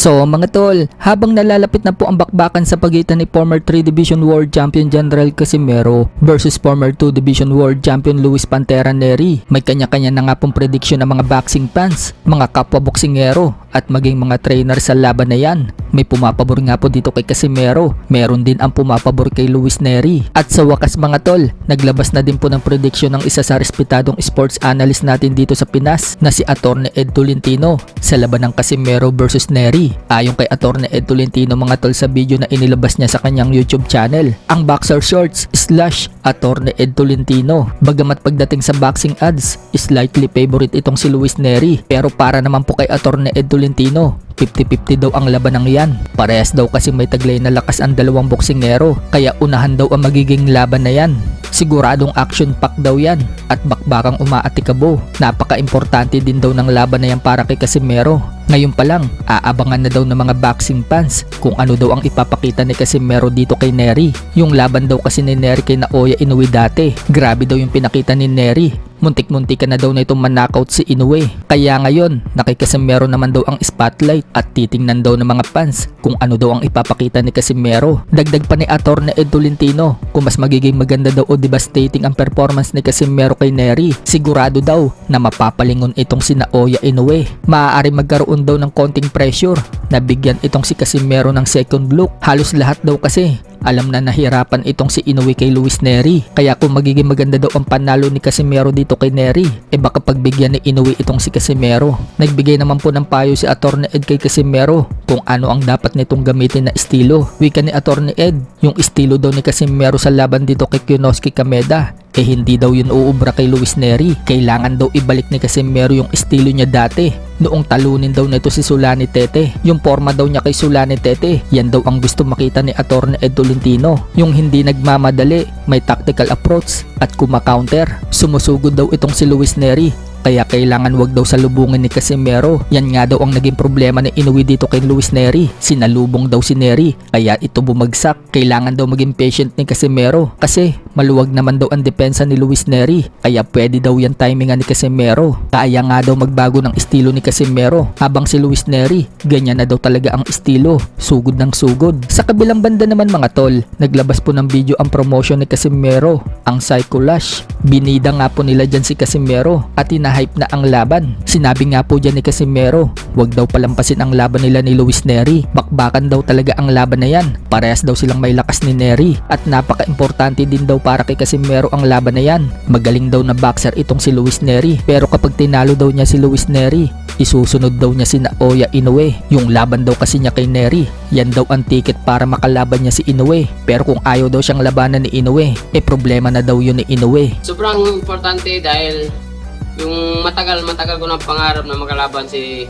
So mga tol, habang nalalapit na po ang bakbakan sa pagitan ni former 3 Division World Champion General Casimero versus former 2 Division World Champion Luis Pantera Nery, may kanya-kanya na nga pong prediction ng mga boxing fans, mga kapwa boksingero at maging mga trainer sa laban na yan. May pumapabor nga po dito kay Casimero, meron din ang pumapabor kay Luis Nery. At sa wakas mga tol, naglabas na din po ng prediction ng isa sa respetadong sports analyst natin dito sa Pinas na si Atty. Ed Tolentino sa laban ng Casimero versus Nery. Ayon kay Atty. Ed Tolentino mga tol sa video na inilabas niya sa kanyang YouTube channel, ang boxer shorts / Atty. Ed Tolentino. Bagamat pagdating sa boxing odds, slightly favorite itong si Luis Nery, pero para naman po kay Atty. Ed Tolentino, 50-50 daw ang laban ng yan. Parehas daw kasi may taglay na lakas ang dalawang boksingero, kaya unahan daw ang magiging laban na yan. Siguradong action pack daw yan at bakbakang umaatikabo. Napaka-importante din daw ng laban na yan para kay Casimero. Ngayon pa lang, aabangan na daw ng mga boxing fans kung ano daw ang ipapakita ni Casimero dito kay Nery. Yung laban daw kasi ni Nery kay Naoya Inoue dati, grabe daw yung pinakita ni Nery. Muntik-muntik na daw na itong manknockout si Inoue. Kaya ngayon, kay Casimero naman daw ang spotlight at titingnan daw ng mga fans kung ano daw ang ipapakita ni Casimero. Dagdag pa ni Atty. Ed Tolentino, kung mas magiging maganda daw o devastating ang performance ni Casimero kay Nery, sigurado daw na mapapalingon itong si Naoya Inoue. Maaari magkaroon daw ng konting pressure na bigyan itong si Casimero ng second look. Halos lahat daw kasi alam na nahirapan itong si Inoue kay Luis Nery, kaya kung magiging maganda daw ang panalo ni Casimero dito kay Nery, baka pagbigyan ni Inoue itong si Casimero. Nagbigay naman po ng payo si Atty. Ed kay Casimero kung ano ang dapat nitong gamitin na estilo. Wika ni Atty. Ed, yung estilo daw ni Casimero sa laban dito kay Kionoski Kameda, hindi daw yun uubra kay Luis Nery. Kailangan daw ibalik ni Casimero yung estilo niya dati, noong talunin daw nito si Sulani Tete. Yung forma daw niya kay Sulani Tete, yan daw ang gusto makita ni Atty. Ed Tolentino. Yung hindi nagmamadali, may tactical approach at kuma-counter. Sumusugod daw itong si Luis Nery, kaya kailangan wag daw salubungin ni Casimero. Yan nga daw ang naging problema ni Inoue dito kay Luis Nery. Sinalubong daw si Nery, kaya ito bumagsak. Kailangan daw maging patient ni Casimero kasi maluwag naman daw ang depensa ni Luis Nery, kaya pwede daw yan timingan ni Casimero. Kaya nga daw magbago ng estilo ni Casimero, habang si Luis Nery, ganyan na daw talaga ang estilo, sugod ng sugod. Sa kabilang banda naman mga tol, naglabas po ng video ang promotion ni Casimero, ang Psycho Lash. Binida nga po nila dyan si Casimero at hype na ang laban. Sinabi nga po dyan ni Casimero, wag daw palampasin ang laban nila ni Luis Nery. Bakbakan daw talaga ang laban na yan. Parehas daw silang may lakas ni Nery at napaka-importante din daw para kay Casimero ang laban na yan. Magaling daw na boxer itong si Luis Nery, pero kapag tinalo daw niya si Luis Nery, isusunod daw niya si Naoya Inoue. Yung laban daw kasi niya kay Nery, yan daw ang ticket para makalaban niya si Inoue. Pero kung ayaw daw siyang labanan ni Inoue, problema na daw yun ni Inoue. Sobrang importante dahil yung matagal ko ng pangarap na makalaban si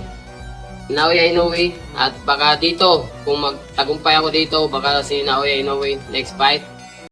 Naoya Inoue, at baka dito kung magtagumpay ako dito, baka si Naoya Inoue next fight